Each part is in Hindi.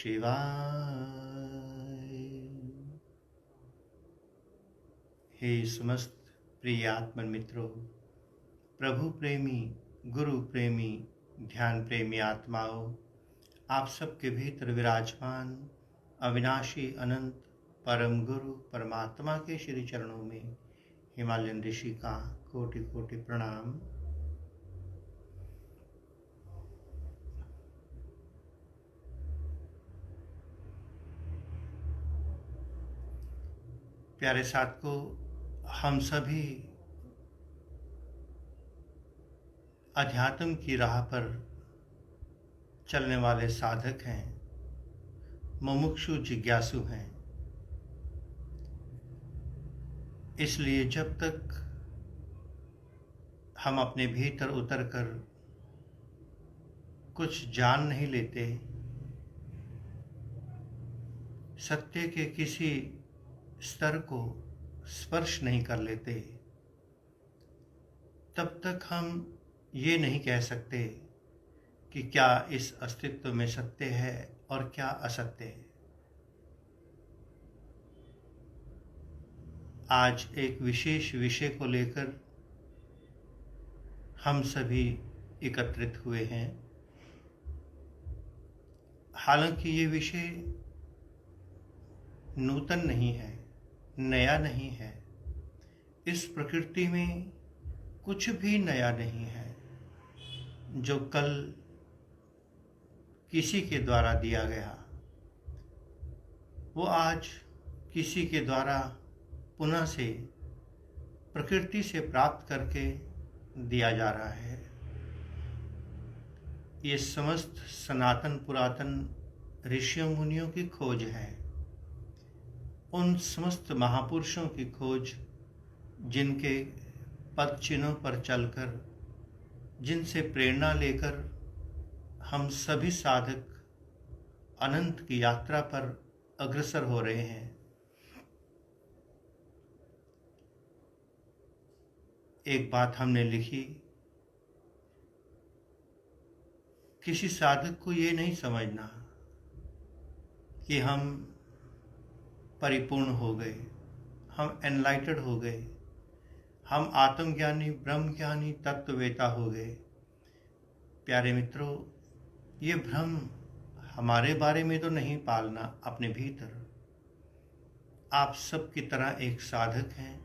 शिवाय। हे समस्त प्रिय आत्मन मित्रों, प्रभु प्रेमी, गुरु प्रेमी, ध्यान प्रेमी आत्माओं, आप सबके भीतर विराजमान अविनाशी अनंत परम गुरु परमात्मा के श्री चरणों में हिमालयन ऋषि का कोटि कोटि प्रणाम। प्यारे साथ को, हम सभी अध्यात्म की राह पर चलने वाले साधक हैं, मुमुक्षु जिज्ञासु हैं। इसलिए जब तक हम अपने भीतर उतरकर कुछ जान नहीं लेते, सत्य के किसी स्तर को स्पर्श नहीं कर लेते, तब तक हम ये नहीं कह सकते कि क्या इस अस्तित्व में सत्य है और क्या असत्य है। आज एक विशेष विषय को लेकर हम सभी एकत्रित हुए हैं। हालांकि ये विषय नूतन नहीं है, नया नहीं है। इस प्रकृति में कुछ भी नया नहीं है। जो कल किसी के द्वारा दिया गया, वो आज किसी के द्वारा पुनः से प्रकृति से प्राप्त करके दिया जा रहा है। ये समस्त सनातन पुरातन ऋषियों मुनियों की खोज है, उन समस्त महापुरुषों की खोज जिनके पद चिन्हों पर चलकर, जिनसे प्रेरणा लेकर हम सभी साधक अनंत की यात्रा पर अग्रसर हो रहे हैं। एक बात हमने लिखी, किसी साधक को ये नहीं समझना कि हम परिपूर्ण हो गए, हम एनलाइटेड हो गए, हम आत्मज्ञानी, ब्रह्मज्ञानी, तत्ववेता हो गए। प्यारे मित्रों, ये भ्रम हमारे बारे में तो नहीं पालना। अपने भीतर आप सब की तरह एक साधक हैं।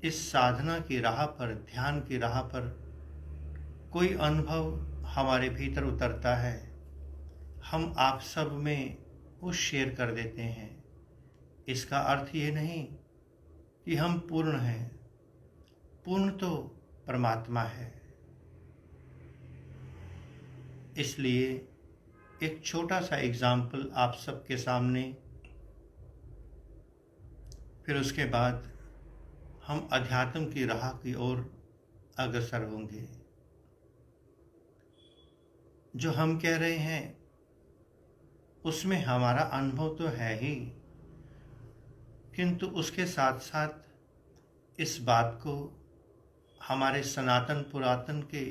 इस साधना की राह पर, ध्यान की राह पर कोई अनुभव हमारे भीतर उतरता है, हम आप सब में वो शेयर कर देते हैं। इसका अर्थ ये नहीं कि हम पूर्ण हैं। पूर्ण तो परमात्मा है। इसलिए एक छोटा सा एग्जाम्पल आप सबके सामने, फिर उसके बाद हम अध्यात्म की राह की ओर अग्रसर होंगे। जो हम कह रहे हैं उसमें हमारा अनुभव तो है ही, किंतु उसके साथ साथ इस बात को हमारे सनातन पुरातन के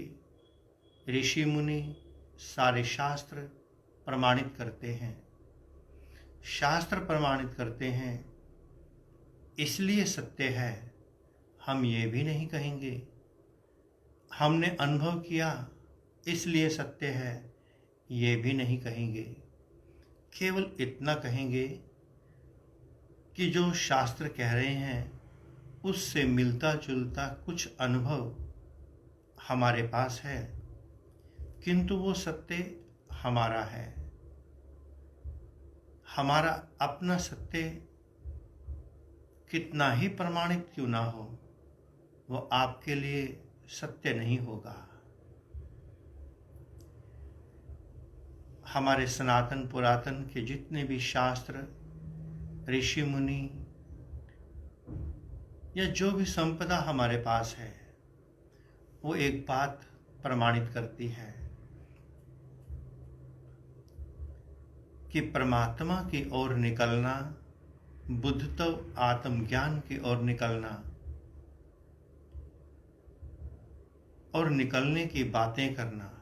ऋषि मुनि, सारे शास्त्र प्रमाणित करते हैं। शास्त्र प्रमाणित करते हैं, इसलिए सत्य है, हम ये भी नहीं कहेंगे। हमने अनुभव किया इसलिए सत्य है, ये भी नहीं कहेंगे। केवल इतना कहेंगे कि जो शास्त्र कह रहे हैं उससे मिलता जुलता कुछ अनुभव हमारे पास है, किंतु वो सत्य हमारा है। हमारा अपना सत्य कितना ही प्रमाणित क्यों ना हो, वो आपके लिए सत्य नहीं होगा। हमारे सनातन पुरातन के जितने भी शास्त्र, ऋषि मुनि या जो भी संपदा हमारे पास है, वो एक बात प्रमाणित करती है कि परमात्मा की ओर निकलना, बुद्धत्व आत्मज्ञान की ओर निकलना और निकलने की बातें करना,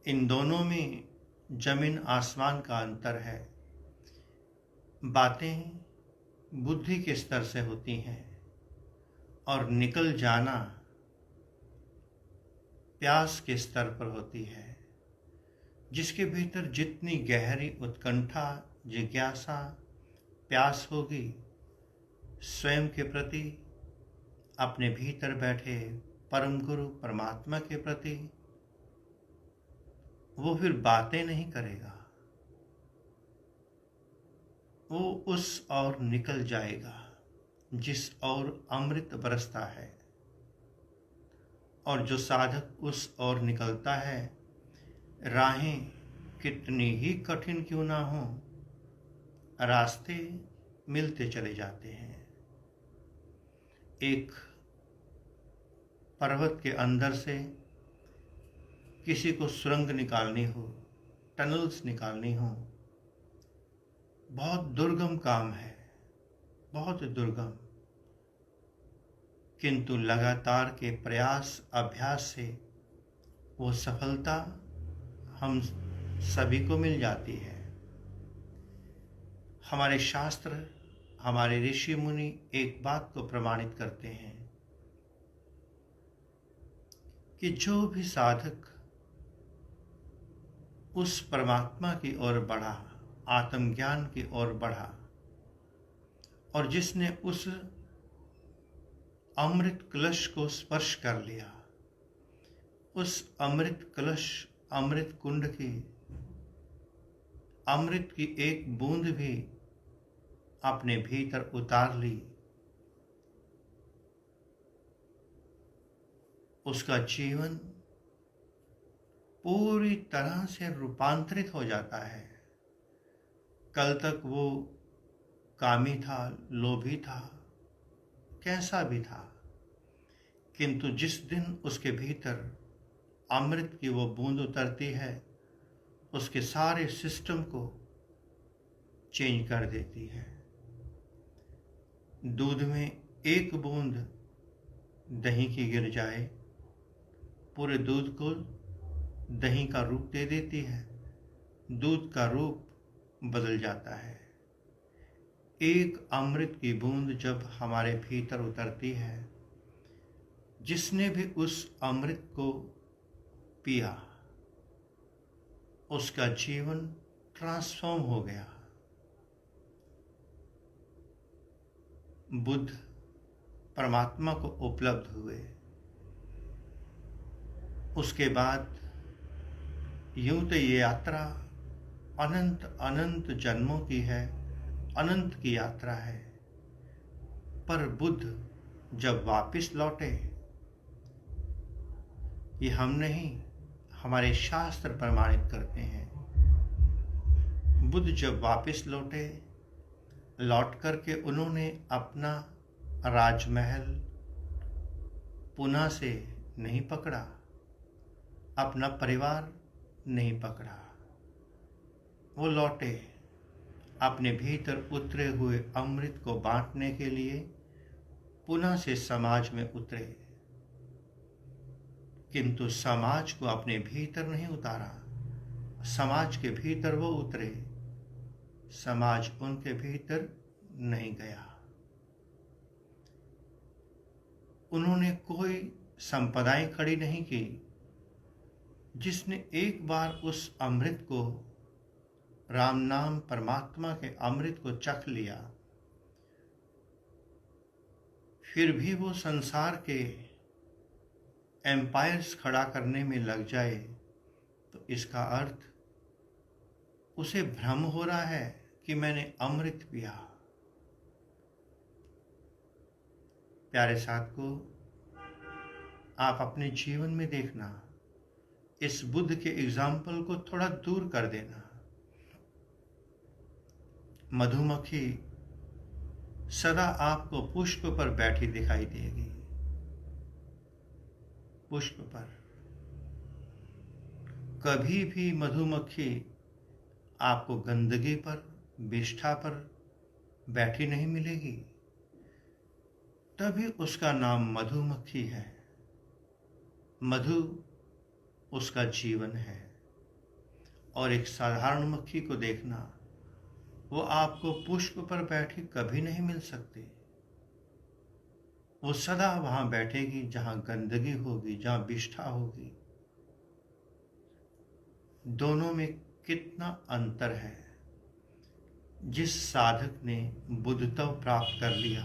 इन दोनों में जमीन आसमान का अंतर है। बातें बुद्धि के स्तर से होती हैं और निकल जाना प्यास के स्तर पर होती है। जिसके भीतर जितनी गहरी उत्कंठा, जिज्ञासा, प्यास होगी स्वयं के प्रति, अपने भीतर बैठे परम गुरु परमात्मा के प्रति, वो फिर बातें नहीं करेगा, वो उस ओर निकल जाएगा जिस ओर अमृत बरसता है। और जो साधक उस ओर निकलता है, राहें कितनी ही कठिन क्यों ना हो, रास्ते मिलते चले जाते हैं। एक पर्वत के अंदर से किसी को सुरंग निकालनी हो, टनल्स निकालनी हो, बहुत दुर्गम काम है, बहुत दुर्गम। किंतु लगातार के प्रयास अभ्यास से वो सफलता हम सभी को मिल जाती है। हमारे शास्त्र, हमारे ऋषि मुनि एक बात को प्रमाणित करते हैं कि जो भी साधक उस परमात्मा की ओर बढ़ा, आत्मज्ञान की ओर बढ़ा, और जिसने उस अमृत कलश को स्पर्श कर लिया, उस अमृत कलश, अमृत कुंड की अमृत की एक बूंद भी अपने भीतर उतार ली, उसका जीवन पूरी तरह से रूपांतरित हो जाता है। कल तक वो कामी था, लोभी था, कैसा भी था, किंतु जिस दिन उसके भीतर अमृत की वो बूंद उतरती है, उसके सारे सिस्टम को चेंज कर देती है। दूध में एक बूंद दही की गिर जाए, पूरे दूध को दही का रूप दे देती है, दूध का रूप बदल जाता है। एक अमृत की बूंद जब हमारे भीतर उतरती है, जिसने भी उस अमृत को पिया, उसका जीवन ट्रांसफॉर्म हो गया। बुद्ध परमात्मा को उपलब्ध हुए। उसके बाद यूं तो ये यात्रा अनंत अनंत जन्मों की है, अनंत की यात्रा है। पर बुद्ध जब वापस लौटे, ये हम नहीं, हमारे शास्त्र प्रमाणित करते हैं। बुद्ध जब वापस लौटे, लौट करके उन्होंने अपना राजमहल पुनः से नहीं पकड़ा, अपना परिवार नहीं पकड़ा। वो लौटे अपने भीतर उतरे हुए अमृत को बांटने के लिए, पुनः से समाज में उतरे, किंतु समाज को अपने भीतर नहीं उतारा। समाज के भीतर वो उतरे, समाज उनके भीतर नहीं गया। उन्होंने कोई संपदाएं खड़ी नहीं की। जिसने एक बार उस अमृत को, राम नाम परमात्मा के अमृत को चख लिया, फिर भी वो संसार के एम्पायर्स खड़ा करने में लग जाए, तो इसका अर्थ उसे भ्रम हो रहा है कि मैंने अमृत पिया। प्यारे साथ को, आप अपने जीवन में देखना, इस बुद्ध के एग्जाम्पल को थोड़ा दूर कर देना। मधुमक्खी सदा आपको पुष्प पर बैठी दिखाई देगी, पुष्प पर। कभी भी मधुमक्खी आपको गंदगी पर, विष्ठा पर बैठी नहीं मिलेगी। तभी उसका नाम मधुमक्खी है। मधु उसका जीवन है। और एक साधारण मक्खी को देखना, वो आपको पुष्प पर बैठी कभी नहीं मिल सकती। वो सदा वहां बैठेगी जहां गंदगी होगी, जहां विष्ठा होगी। दोनों में कितना अंतर है। जिस साधक ने बुद्धत्व प्राप्त कर लिया,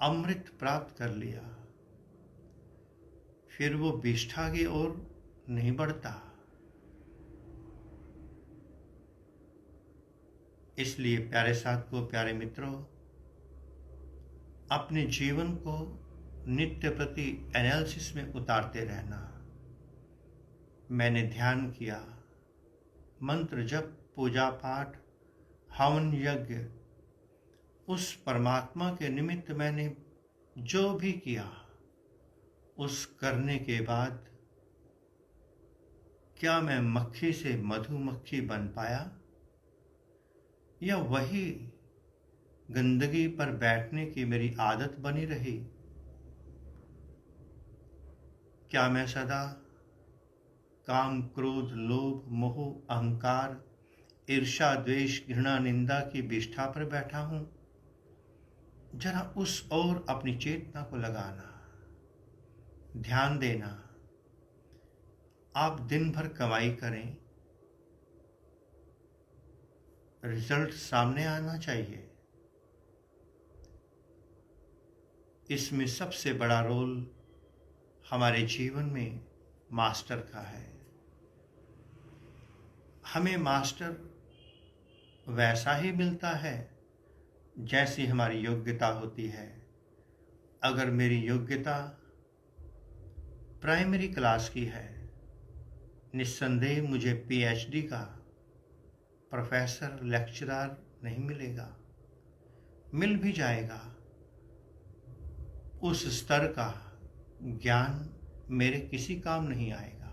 अमृत प्राप्त कर लिया, फिर वो विष्ठा की ओर नहीं बढ़ता। इसलिए प्यारे साथियों, प्यारे मित्रों, अपने जीवन को नित्य प्रति एनालिसिस में उतारते रहना। मैंने ध्यान किया, मंत्र जप, पूजा पाठ, हवन यज्ञ, उस परमात्मा के निमित्त मैंने जो भी किया, उस करने के बाद क्या मैं मक्खी से मधुमक्खी बन पाया, या वही गंदगी पर बैठने की मेरी आदत बनी रही? क्या मैं सदा काम, क्रोध, लोभ, मोह, अहंकार, ईर्ष्या, द्वेष, घृणा, निंदा की विष्ठा पर बैठा हूं? जरा उस ओर अपनी चेतना को लगाना, ध्यान देना। आप दिन भर कमाई करें, रिजल्ट सामने आना चाहिए। इसमें सबसे बड़ा रोल हमारे जीवन में मास्टर का है। हमें मास्टर वैसा ही मिलता है जैसी हमारी योग्यता होती है। अगर मेरी योग्यता प्राइमरी क्लास की है, निस्संदेह मुझे पीएचडी का प्रोफेसर, लेक्चरर नहीं मिलेगा। मिल भी जाएगा, उस स्तर का ज्ञान मेरे किसी काम नहीं आएगा।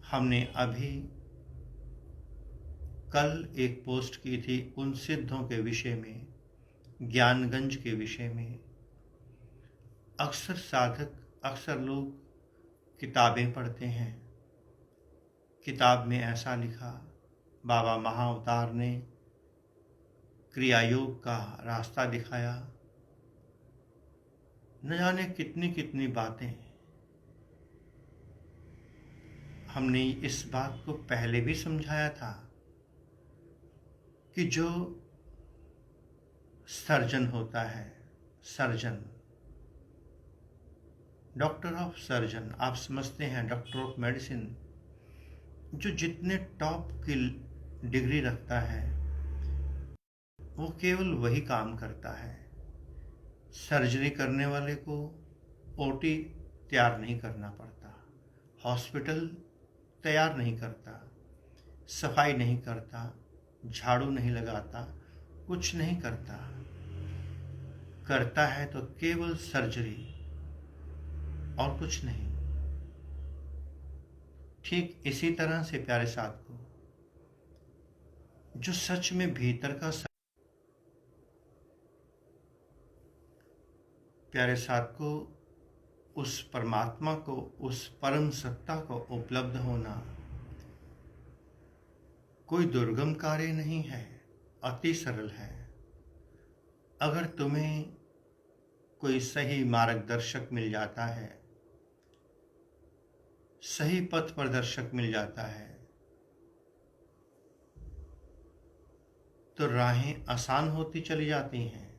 हमने अभी कल एक पोस्ट की थी उन सिद्धों के विषय में, ज्ञानगंज के विषय में। अक्सर लोग किताबें पढ़ते हैं। किताब में ऐसा लिखा, बाबा महाअवतार ने क्रिया योग का रास्ता दिखाया, न जाने कितनी कितनी बातें। हमने इस बात को पहले भी समझाया था कि जो सर्जन होता है, सर्जन, डॉक्टर ऑफ सर्जन, आप समझते हैं, डॉक्टर ऑफ मेडिसिन, जो जितने टॉप की डिग्री रखता है वो केवल वही काम करता है। सर्जरी करने वाले को ओटी तैयार नहीं करना पड़ता, हॉस्पिटल तैयार नहीं करता, सफाई नहीं करता, झाड़ू नहीं लगाता, कुछ नहीं करता। करता है तो केवल सर्जरी और कुछ नहीं। ठीक इसी तरह से प्यारे साथ को, जो सच में भीतर का प्यारे साथ को, उस परमात्मा को, उस परम सत्ता को उपलब्ध होना कोई दुर्गम कार्य नहीं है, अति सरल है। अगर तुम्हें कोई सही मार्गदर्शक मिल जाता है, सही पथ प्रदर्शक मिल जाता है, तो राहें आसान होती चली जाती हैं।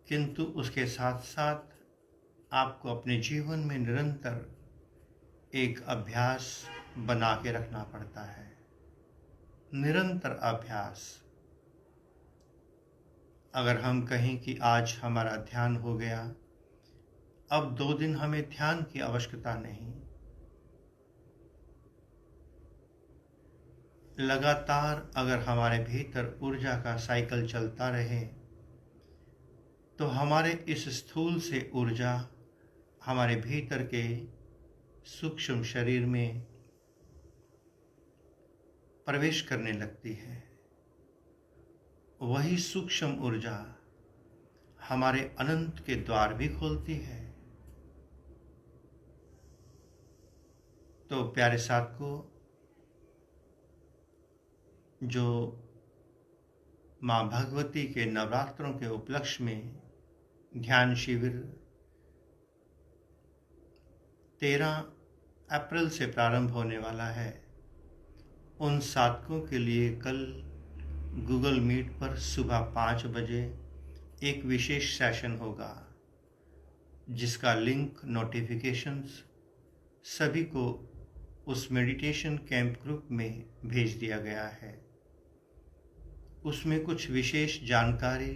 किंतु उसके साथ साथ आपको अपने जीवन में निरंतर एक अभ्यास बना के रखना पड़ता है, निरंतर अभ्यास। अगर हम कहें कि आज हमारा ध्यान हो गया, अब 2 दिन हमें ध्यान की आवश्यकता नहीं, लगातार अगर हमारे भीतर ऊर्जा का साइकिल चलता रहे, तो हमारे इस स्थूल से ऊर्जा हमारे भीतर के सूक्ष्म शरीर में प्रवेश करने लगती है। वही सूक्ष्म ऊर्जा हमारे अनंत के द्वार भी खोलती है। तो प्यारे साथियों, जो माँ भगवती के नवरात्रों के उपलक्ष्य में ध्यान शिविर 13 अप्रैल से प्रारंभ होने वाला है, उन साधकों के लिए कल गूगल मीट पर सुबह 5 बजे एक विशेष सेशन होगा, जिसका लिंक नोटिफिकेशंस सभी को उस मेडिटेशन कैंप ग्रुप में भेज दिया गया है। उसमें कुछ विशेष जानकारी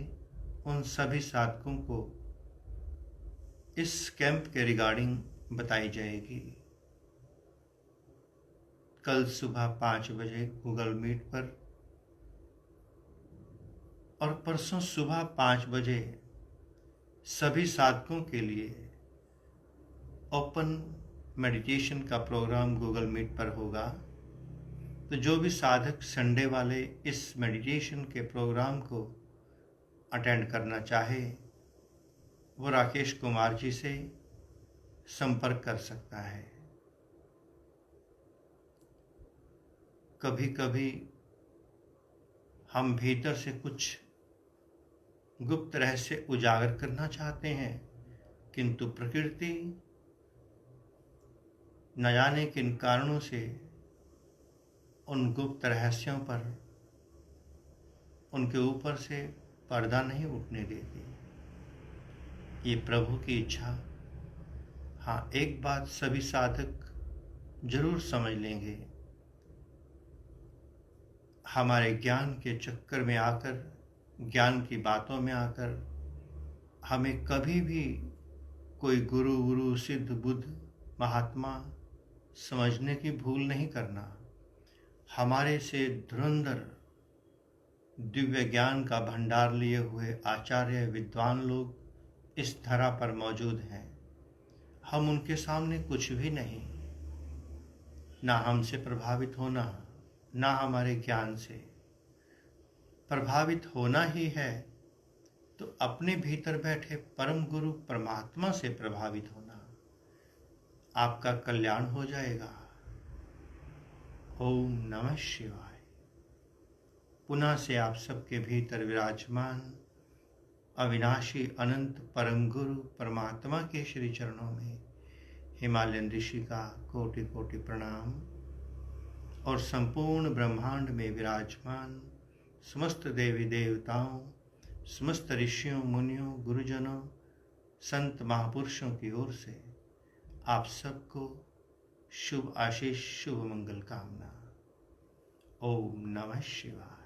उन सभी साधकों को इस कैंप के रिगार्डिंग बताई जाएगी। कल सुबह 5 बजे गूगल मीट पर और परसों सुबह 5 बजे सभी साधकों के लिए ओपन मेडिटेशन का प्रोग्राम गूगल मीट पर होगा। तो जो भी साधक संडे वाले इस मेडिटेशन के प्रोग्राम को अटेंड करना चाहे, वो राकेश कुमार जी से संपर्क कर सकता है। कभी कभी हम भीतर से कुछ गुप्त रहस्य उजागर करना चाहते हैं, किंतु प्रकृति न जाने किन कारणों से उन गुप्त रहस्यों पर उनके ऊपर से पर्दा नहीं उठने देती। ये प्रभु की इच्छा। हाँ, एक बात सभी साधक जरूर समझ लेंगे, हमारे ज्ञान के चक्कर में आकर, ज्ञान की बातों में आकर हमें कभी भी कोई गुरु सिद्ध बुद्ध महात्मा समझने की भूल नहीं करना। हमारे से धुरंधर दिव्य ज्ञान का भंडार लिए हुए आचार्य विद्वान लोग इस धरा पर मौजूद हैं। हम उनके सामने कुछ भी नहीं। ना हमसे प्रभावित होना, ना हमारे ज्ञान से प्रभावित होना ही है तो अपने भीतर बैठे परम गुरु परमात्मा से प्रभावित होना। आपका कल्याण हो जाएगा। ओम नमः शिवाय। पुनः से आप सबके भीतर विराजमान अविनाशी अनंत परम गुरु परमात्मा के श्री चरणों में हिमालयन ऋषि का कोटि कोटि प्रणाम और संपूर्ण ब्रह्मांड में विराजमान समस्त देवी देवताओं, समस्त ऋषियों, मुनियों, गुरुजनों, संत महापुरुषों की ओर से आप सबको शुभ आशीष, शुभ मंगल कामना। ओम नमः शिवाय।